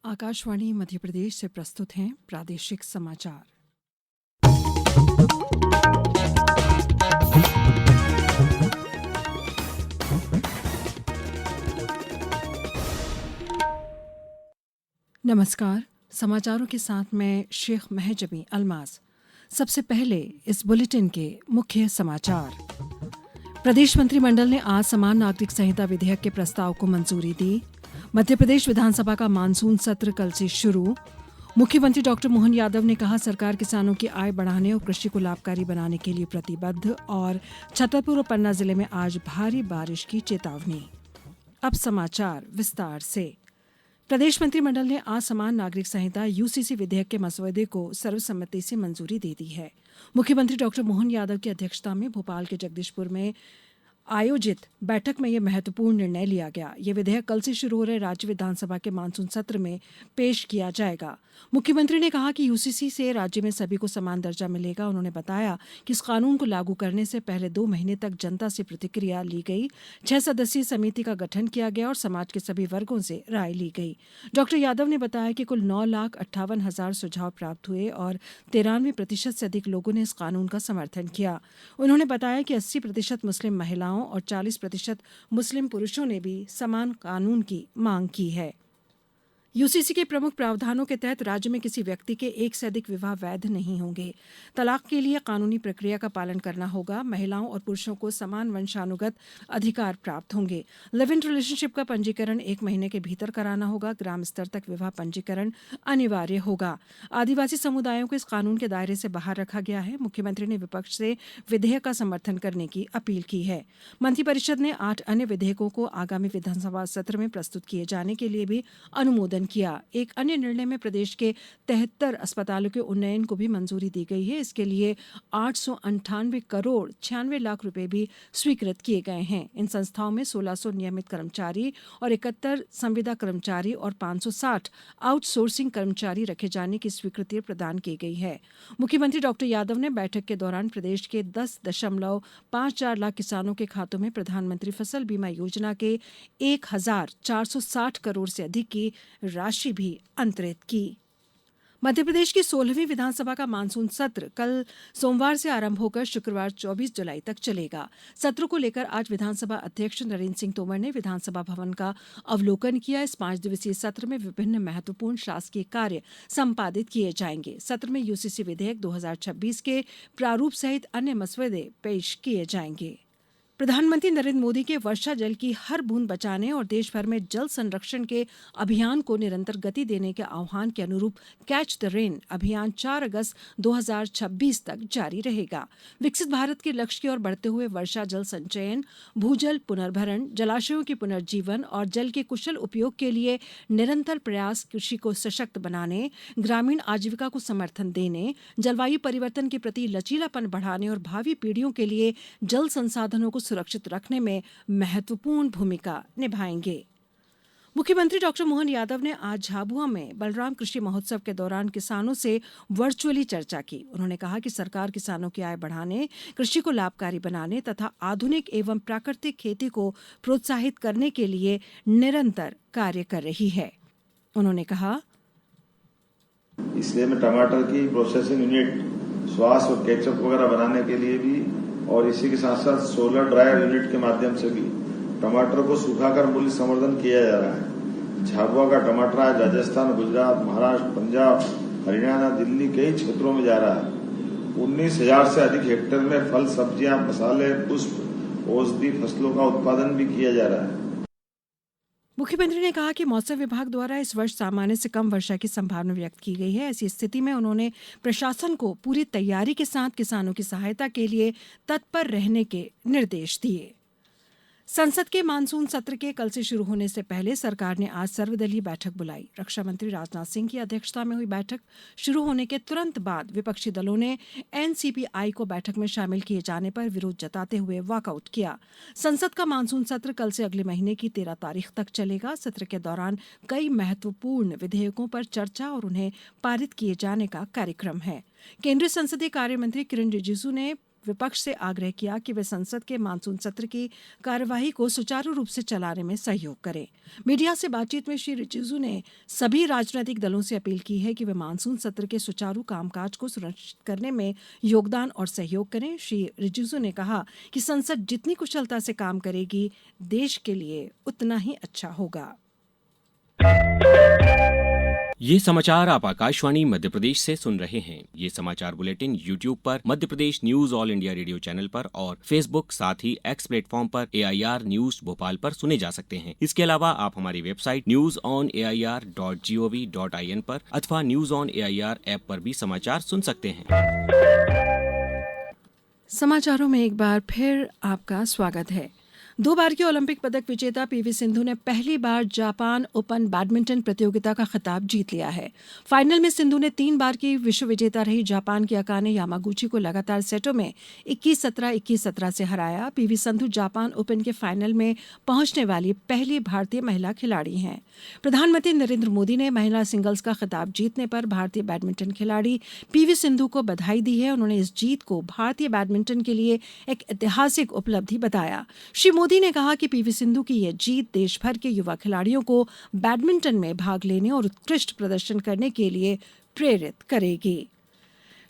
आकाशवाणी मध्य प्रदेश से प्रस्तुत हैं प्रादेशिक समाचार। नमस्कार, समाचारों के साथ मैं शेख महजबी अल्मास। सबसे पहले इस बुलेटिन के मुख्य समाचार। प्रदेश मंत्रिमंडल ने आज समान नागरिक संहिता विधेयक के प्रस्ताव को मंजूरी दी। मध्य प्रदेश विधानसभा का मानसून सत्र कल से शुरू। मुख्यमंत्री डॉक्टर मोहन यादव ने कहा, सरकार किसानों की आय बढ़ाने और कृषि को लाभकारी बनाने के लिए प्रतिबद्ध। और छतरपुर और पन्ना जिले में आज भारी बारिश की चेतावनी। अब समाचार विस्तार से। प्रदेश मंत्रिमंडल ने आज समान नागरिक संहिता यूसीसी विधेयक के मसौदे को सर्वसम्मति से मंजूरी दे दी है। मुख्यमंत्री डॉक्टर मोहन यादव की अध्यक्षता में भोपाल के जगदीशपुर में आयोजित बैठक में यह महत्वपूर्ण निर्णय लिया गया। यह विधेयक कल से शुरू हो रहे राज्य विधानसभा के मानसून सत्र में पेश किया जाएगा। मुख्यमंत्री ने कहा कि यूसीसी से राज्य में सभी को समान दर्जा मिलेगा। उन्होंने बताया कि इस कानून को लागू करने से पहले 2 महीने तक जनता से प्रतिक्रिया ली गई। 6 सदस्यीय समिति का गठन किया गया और समाज के सभी वर्गों से राय ली गई। डॉक्टर यादव ने बताया कि कुल 9,58,000 सुझाव प्राप्त हुए और 93% से अधिक लोगों ने इस कानून का समर्थन किया। उन्होंने बताया कि 80% मुस्लिम महिलाओं और 40% मुस्लिम पुरुषों ने भी समान कानून की मांग की है। यूसीसी के प्रमुख प्रावधानों के तहत राज्य में किसी व्यक्ति के 1 से अधिक विवाह वैध नहीं होंगे। तलाक के लिए कानूनी प्रक्रिया का पालन करना होगा। महिलाओं और पुरुषों को समान वंशानुगत अधिकार प्राप्त होंगे। लिव इन रिलेशनशिप का पंजीकरण 1 महीने के भीतर कराना होगा। ग्राम स्तर तक विवाह पंजीकरण अनिवार्य होगा। आदिवासी समुदायों को इस कानून के दायरे से बाहर रखा गया है। मुख्यमंत्री ने विपक्ष से विधेयक का समर्थन करने की अपील की है। मंत्रिपरिषद ने 8 अन्य विधेयकों को आगामी विधानसभा सत्र में प्रस्तुत किए जाने के लिए भी अनुमोदन किया। एक अन्य निर्णय में प्रदेश के 73 अस्पतालों के उन्नयन को भी मंजूरी दी गई है। इसके लिए 898 करोड़ 96 लाख रुपए भी स्वीकृत किए गए हैं। इन संस्थाओं में 1600 नियमित कर्मचारी और 71 संविदा कर्मचारी और 560 आउटसोर्सिंग कर्मचारी रखे जाने की स्वीकृति प्रदान की गई है। मुख्यमंत्री डॉक्टर यादव ने बैठक के दौरान प्रदेश के 10.54 लाख किसानों के खातों में प्रधानमंत्री फसल बीमा योजना के 1,460 करोड़ से अधिक की राशि भी अंतरित की। मध्य प्रदेश की 16वीं विधानसभा का मानसून सत्र कल सोमवार से आरंभ होकर शुक्रवार 24 जुलाई तक चलेगा। सत्र को लेकर आज विधानसभा अध्यक्ष नरेंद्र सिंह तोमर ने विधानसभा भवन का अवलोकन किया। इस 5 दिवसीय सत्र में विभिन्न महत्वपूर्ण शासकीय कार्य संपादित किए जाएंगे। सत्र में यूसीसी विधेयक 2026 के प्रारूप सहित अन्य मसौदे पेश किए जाएंगे। प्रधानमंत्री नरेंद्र मोदी के वर्षा जल की हर बूंद बचाने और देश भर में जल संरक्षण के अभियान को निरंतर गति देने के आह्वान के अनुरूप कैच द रेन अभियान 4 अगस्त 2026 तक जारी रहेगा। विकसित भारत के लक्ष्य की ओर बढ़ते हुए वर्षा जल संचयन, भूजल पुनर्भरण, जलाशयों के पुनर्जीवन और जल के कुशल उपयोग के लिए निरंतर प्रयास कृषि को सशक्त बनाने, ग्रामीण आजीविका को समर्थन देने, जलवायु परिवर्तन के प्रति लचीलापन बढ़ाने और भावी पीढ़ियों के लिए जल संसाधनों को सुरक्षित रखने में महत्वपूर्ण भूमिका निभाएंगे। मुख्यमंत्री डॉक्टर मोहन यादव ने आज झाबुआ में बलराम कृषि महोत्सव के दौरान किसानों से वर्चुअली चर्चा की। उन्होंने कहा कि सरकार किसानों की आय बढ़ाने, कृषि को लाभकारी बनाने तथा आधुनिक एवं प्राकृतिक खेती को प्रोत्साहित करने के लिए निरंतर कार्य कर रही है। उन्होंने कहा, इसलिए मैं टमाटर की प्रोसेसिंग यूनिट, सॉस और केचप वगैरह बनाने के लिए भी और इसी के साथ साथ सोलर ड्रायर यूनिट के माध्यम से भी टमाटर को सुखाकर मूल्य संवर्धन किया जा रहा है। झाबुआ का टमाटर आज राजस्थान, गुजरात, महाराष्ट्र, पंजाब, हरियाणा, दिल्ली कई क्षेत्रों में जा रहा है। 19,000 से अधिक हेक्टेयर में फल, सब्जियां, मसाले, पुष्प, औषधि फसलों का उत्पादन भी किया जा रहा है। मुख्यमंत्री ने कहा कि मौसम विभाग द्वारा इस वर्ष सामान्य से कम वर्षा की संभावना व्यक्त की गई है। ऐसी स्थिति में उन्होंने प्रशासन को पूरी तैयारी के साथ किसानों की सहायता के लिए तत्पर रहने के निर्देश दिए। संसद के मानसून सत्र के कल से शुरू होने से पहले सरकार ने आज सर्वदलीय बैठक बुलाई। रक्षा मंत्री राजनाथ सिंह की अध्यक्षता में हुई बैठक शुरू होने के तुरंत बाद विपक्षी दलों ने एनसीपीआई को बैठक में शामिल किए जाने पर विरोध जताते हुए वॉकआउट किया। संसद का मानसून सत्र कल से अगले महीने की 13 तारीख तक चलेगा। सत्र के दौरान कई महत्वपूर्ण विधेयकों पर चर्चा और उन्हें पारित किए जाने का कार्यक्रम है। केंद्रीय संसदीय कार्य मंत्री किरेन रिजिजू ने विपक्ष से आग्रह किया कि वे संसद के मानसून सत्र की कार्यवाही को सुचारू रूप से चलाने में सहयोग करें। मीडिया से बातचीत में श्री रिजिजू ने सभी राजनीतिक दलों से अपील की है कि वे मानसून सत्र के सुचारू कामकाज को सुनिश्चित करने में योगदान और सहयोग करें। श्री रिजिजू ने कहा कि संसद जितनी कुशलता से काम करेगी, देश के लिए उतना ही अच्छा होगा। ये समाचार आप आकाशवाणी मध्य प्रदेश से सुन रहे हैं। ये समाचार बुलेटिन YouTube पर Madhya Pradesh news All India Radio channel पर और Facebook साथ ही X प्लेटफॉर्म पर AIR न्यूज भोपाल पर सुने जा सकते हैं। इसके अलावा आप हमारी वेबसाइट newsonair.gov.in पर अथवा न्यूज ऑन AIR ऐप पर भी समाचार सुन सकते हैं। समाचारों में एक बार फिर आपका स्वागत है। 2 बार की ओलंपिक पदक विजेता पीवी सिंधु ने पहली बार जापान ओपन बैडमिंटन प्रतियोगिता का खिताब जीत लिया है। फाइनल में सिंधु ने 3 बार की विश्व विजेता रही जापान की अकाने यामागुची को लगातार सेटों में 21-17, 21-17 से हराया। पीवी सिंधु जापान ओपन के फाइनल में पहुंचने वाली पहली भारतीय महिला खिलाड़ी हैं। प्रधानमंत्री नरेंद्र मोदी ने महिला सिंगल्स का खिताब जीतने पर भारतीय बैडमिंटन खिलाड़ी पीवी सिंधु को बधाई दी है। उन्होंने इस जीत को भारतीय बैडमिंटन के लिए एक ऐतिहासिक उपलब्धि बताया। श्री मोदी ने कहा कि पीवी सिंधु की यह जीत देश भर के युवा खिलाड़ियों को बैडमिंटन में भाग लेने और उत्कृष्ट प्रदर्शन करने के लिए प्रेरित करेगी।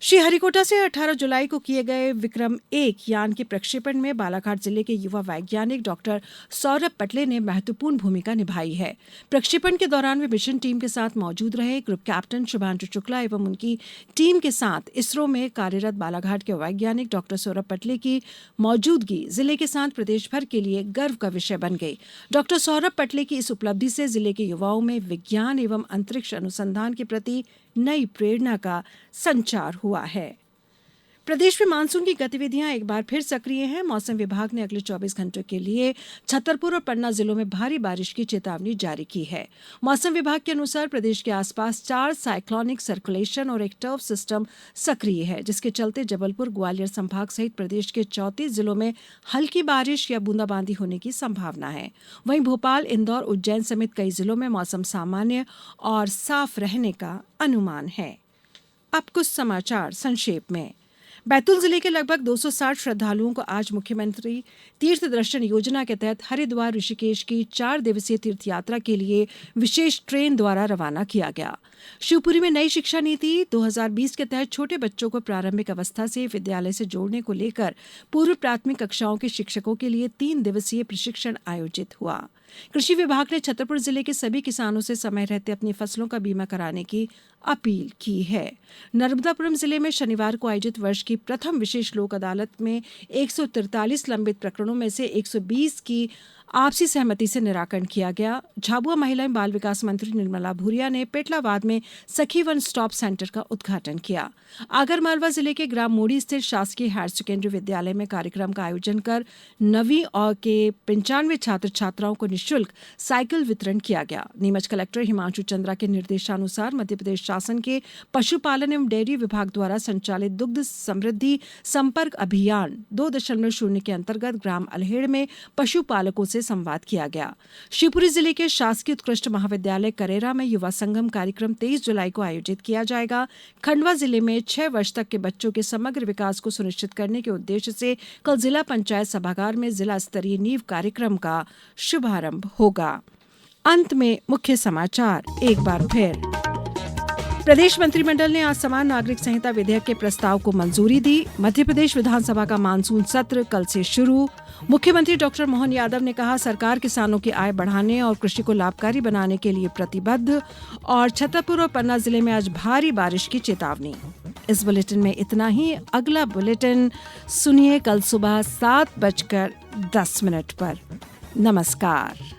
श्रीहरिकोटा से 18 जुलाई को किए गए विक्रम 1 यान के प्रक्षेपण में बालाघाट जिले के युवा वैज्ञानिक डॉक्टर सौरभ पटले ने महत्वपूर्ण भूमिका निभाई है। प्रक्षेपण के दौरान वे मिशन टीम के साथ मौजूद रहे। ग्रुप कैप्टन शुभांशु शुक्ला एवं उनकी टीम के साथ इसरो में कार्यरत बालाघाट के वैज्ञानिक डॉक्टर सौरभ पटले की मौजूदगी जिले के साथ प्रदेश भर के लिए गर्व का विषय बन गई। डॉक्टर सौरभ पटले की इस उपलब्धि से जिले के युवाओं में विज्ञान एवं अंतरिक्ष अनुसंधान के प्रति नई प्रेरणा का संचार हुआ है। प्रदेश में मानसून की गतिविधियां एक बार फिर सक्रिय हैं। मौसम विभाग ने अगले 24 घंटों के लिए छतरपुर और पन्ना जिलों में भारी बारिश की चेतावनी जारी की है। मौसम विभाग के अनुसार प्रदेश के आसपास 4 साइक्लोनिक सर्कुलेशन और एक टर्फ सिस्टम सक्रिय है, जिसके चलते जबलपुर ग्वालियर संभाग सहित प्रदेश के 34 जिलों में हल्की बारिश या बूंदाबांदी होने की संभावना है। वहीं भोपाल, इंदौर, उज्जैन समेत कई जिलों में मौसम सामान्य और साफ रहने का अनुमान है। अब कुछ समाचार संक्षेप में। बैतूल जिले के लगभग 260 श्रद्धालुओं को आज मुख्यमंत्री तीर्थ दर्शन योजना के तहत हरिद्वार ऋषिकेश की 4 दिवसीय तीर्थ यात्रा के लिए विशेष ट्रेन द्वारा रवाना किया गया। शिवपुरी में नई शिक्षा नीति 2020 के तहत छोटे बच्चों को प्रारंभिक अवस्था से विद्यालय से जोड़ने को लेकर पूर्व प्राथमिक कक्षाओं के शिक्षकों के लिए 3 दिवसीय प्रशिक्षण आयोजित हुआ। कृषि विभाग ने छतरपुर जिले के सभी किसानों से समय रहते अपनी फसलों का बीमा कराने की अपील की है। नर्मदापुरम जिले में शनिवार को आयोजित वर्ष की प्रथम विशेष लोक अदालत में 143 लंबित प्रकरणों में से 120 की आपसी सहमति से निराकरण किया गया। झाबुआ महिला एवं बाल विकास मंत्री निर्मला भूरिया ने पेटलावाद में सखी वन स्टॉप सेंटर का उद्घाटन किया। आगरमालवा जिले के ग्राम मोड़ी स्थित शासकीय हायर सेकेंडरी विद्यालय में कार्यक्रम का आयोजन कर 9वीं और के 95 छात्र छात्राओं को निःशुल्क साइकिल वितरण किया गया। नीमच कलेक्टर हिमांशु चंद्रा के निर्देशानुसार मध्य प्रदेश शासन के पशुपालन एवं डेयरी विभाग द्वारा संचालित दुग्ध समृद्धि संपर्क अभियान 2.0 के अंतर्गत ग्राम अल्हेड़ में पशुपालकों से संवाद किया गया। शिवपुरी जिले के शासकीय उत्कृष्ट महाविद्यालय करेरा में युवा संगम कार्यक्रम 23 जुलाई को आयोजित किया जाएगा। खंडवा जिले में 6 वर्ष तक के बच्चों के समग्र विकास को सुनिश्चित करने के उद्देश्य से कल जिला पंचायत सभागार में जिला स्तरीय नींव कार्यक्रम का शुभारंभ होगा। अंत में मुख्य समाचार एक बार फिर। प्रदेश मंत्रिमंडल ने आज समान नागरिक संहिता विधेयक के प्रस्ताव को मंजूरी दी। मध्य प्रदेश विधानसभा का मानसून सत्र कल से शुरू। मुख्यमंत्री डॉक्टर मोहन यादव ने कहा, सरकार किसानों की आय बढ़ाने और कृषि को लाभकारी बनाने के लिए प्रतिबद्ध। और छतरपुर और पन्ना जिले में आज भारी बारिश की चेतावनी। इस बुलेटिन में इतना ही। अगला बुलेटिन सुनिए कल सुबह 7:10 पर। नमस्कार।